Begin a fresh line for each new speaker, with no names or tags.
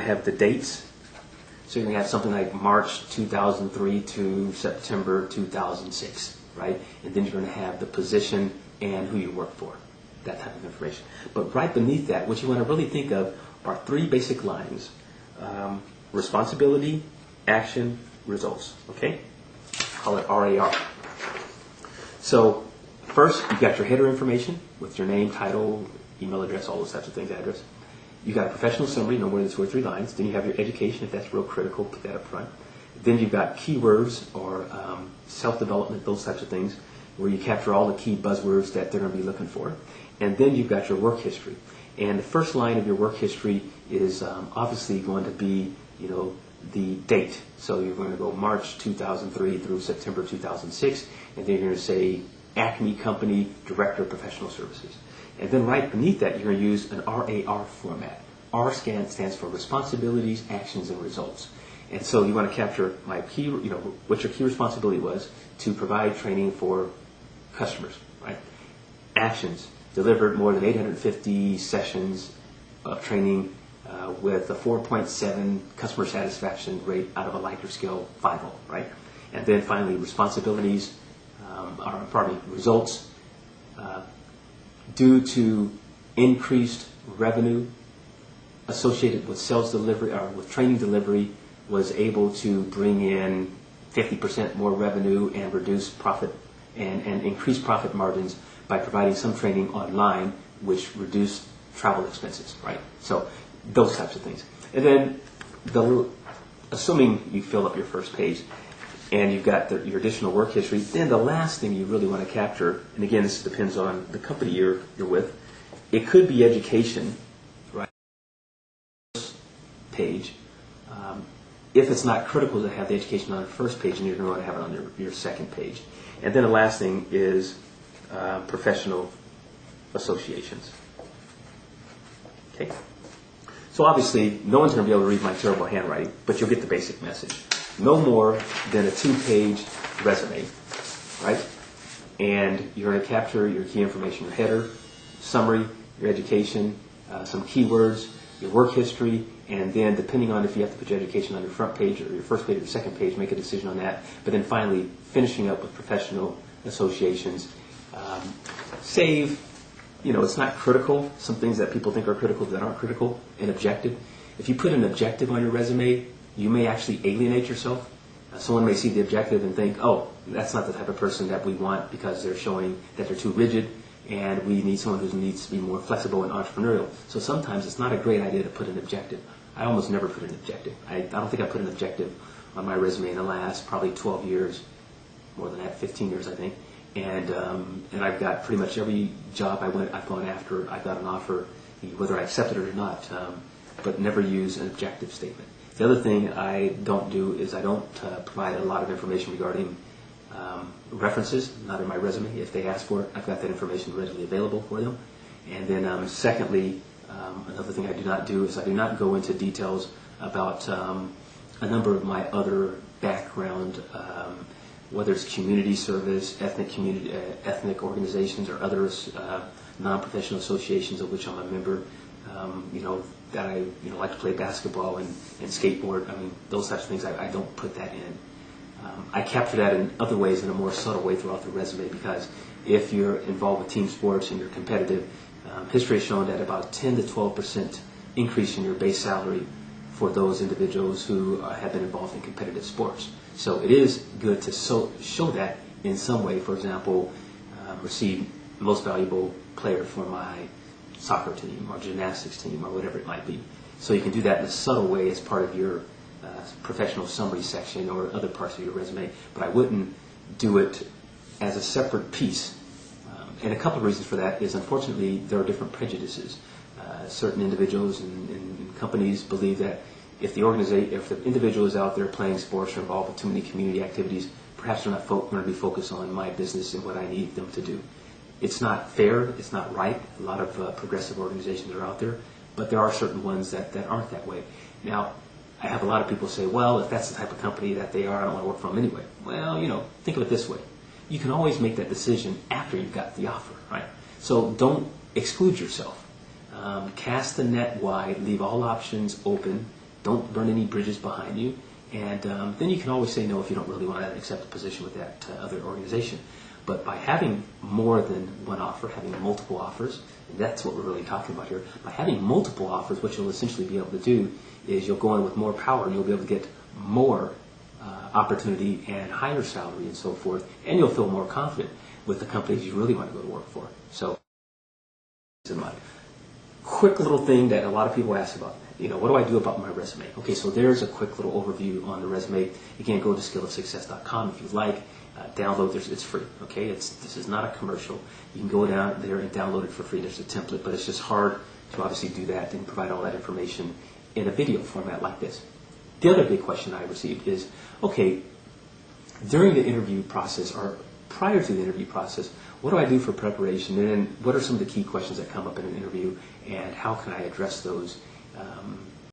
have the dates. So you're going to have something like March 2003 to September 2006, right? And then you're going to have the position and who you work for, that type of information. But right beneath that, what you want to really think of are three basic lines: responsibility, action, results. Okay? Call it RAR. So first, you've got your header information with your name, title, email address, all those types of things, address. You've got a professional summary, no more than 2 or 3 lines. Then you have your education, if that's real critical, put that up front. Then you've got keywords or self-development, those types of things, where you capture all the key buzzwords that they're going to be looking for. And then you've got your work history. And the first line of your work history is obviously going to be, the date. So you're going to go March 2003 through September 2006, and then you're going to say Acme Company, Director of Professional Services. And then right beneath that, you're going to use an RAR format. R stands for responsibilities, actions, and results. And so you want to capture my key, what your key responsibility was to provide training for customers, right? Actions: delivered more than 850 sessions of training with a 4.7 customer satisfaction rate out of a Likert scale 5.0, right? And then finally, responsibilities, results. Due to increased revenue associated with sales delivery or with training delivery, was able to bring in 50% more revenue and reduce profit and increase profit margins by providing some training online, which reduced travel expenses, right? So those types of things. And then assuming you fill up your first page and you've got your additional work history, then the last thing you really want to capture, and again, this depends on the company you're with, it could be education, right? Page. If it's not critical to have the education on the first page, then you're going to have it on your second page. And then the last thing is professional associations. Okay? So obviously, no one's going to be able to read my terrible handwriting, but you'll get the basic message. No more than a 2-page resume, right? And you're going to capture your key information: your header, summary, your education, some keywords, your work history, and then depending on if you have to put your education on your front page or your first page or your second page, make a decision on that. But then finally, finishing up with professional associations. Save, it's not critical. Some things that people think are critical that aren't critical. An objective. If you put an objective on your resume, you may actually alienate yourself. Someone may see the objective and think, oh, that's not the type of person that we want because they're showing that they're too rigid, and we need someone who needs to be more flexible and entrepreneurial. So sometimes it's not a great idea to put an objective. I almost never put an objective. I don't think I put an objective on my resume in the last probably 12 years, more than that, 15 years I think. And I've got pretty much every job I've gone after, I got an offer, whether I accept it or not, but never use an objective statement. The other thing I don't do is I don't provide a lot of information regarding references, not in my resume. If they ask for it, I've got that information readily available for them. And then secondly, another thing I do not do is I do not go into details about a number of my other background, whether it's community service, ethnic organizations, or other non-professional associations of which I'm a member. That I like to play basketball and skateboard. I mean, those types of things. I don't put that in. I capture that in other ways in a more subtle way throughout the resume, because if you're involved with team sports and you're competitive, history has shown that about 10 to 12% increase in your base salary for those individuals who have been involved in competitive sports. So it is good to show that in some way. For example, receive most valuable player for my soccer team or gymnastics team or whatever it might be. So you can do that in a subtle way as part of your professional summary section or other parts of your resume, but I wouldn't do it as a separate piece. And a couple of reasons for that is, unfortunately, there are different prejudices. Certain individuals and companies believe that if the individual is out there playing sports or involved with too many community activities, perhaps they're not going to be focused on my business and what I need them to do. It's not fair. It's not right. A lot of progressive organizations are out there, but there are certain ones that aren't that way. Now, I have a lot of people say, well, if that's the type of company that they are, I don't want to work for them anyway. Well, think of it this way. You can always make that decision after you've got the offer, right? So don't exclude yourself. Cast the net wide, leave all options open, Don't burn any bridges behind you. And then you can always say no if you don't really want to accept a position with that other organization. But by having more than one offer, having multiple offers, and that's what we're really talking about here. By having multiple offers, what you'll essentially be able to do is you'll go in with more power and you'll be able to get more opportunity and higher salary and so forth, and you'll feel more confident with the companies you really want to go to work for. So, in mind. Quick little thing that a lot of people ask about. What do I do about my resume? Okay, so there's a quick little overview on the resume. Again, go to skillofsuccess.com if you'd like. Download this. It's free. Okay, this is not a commercial. You can go down there and download it for free. There's a template, but it's just hard to obviously do that and provide all that information in a video format like this. The other big question I received is, okay, during the interview process or prior to the interview process, what do I do for preparation? And then what are some of the key questions that come up in an interview, and how can I address those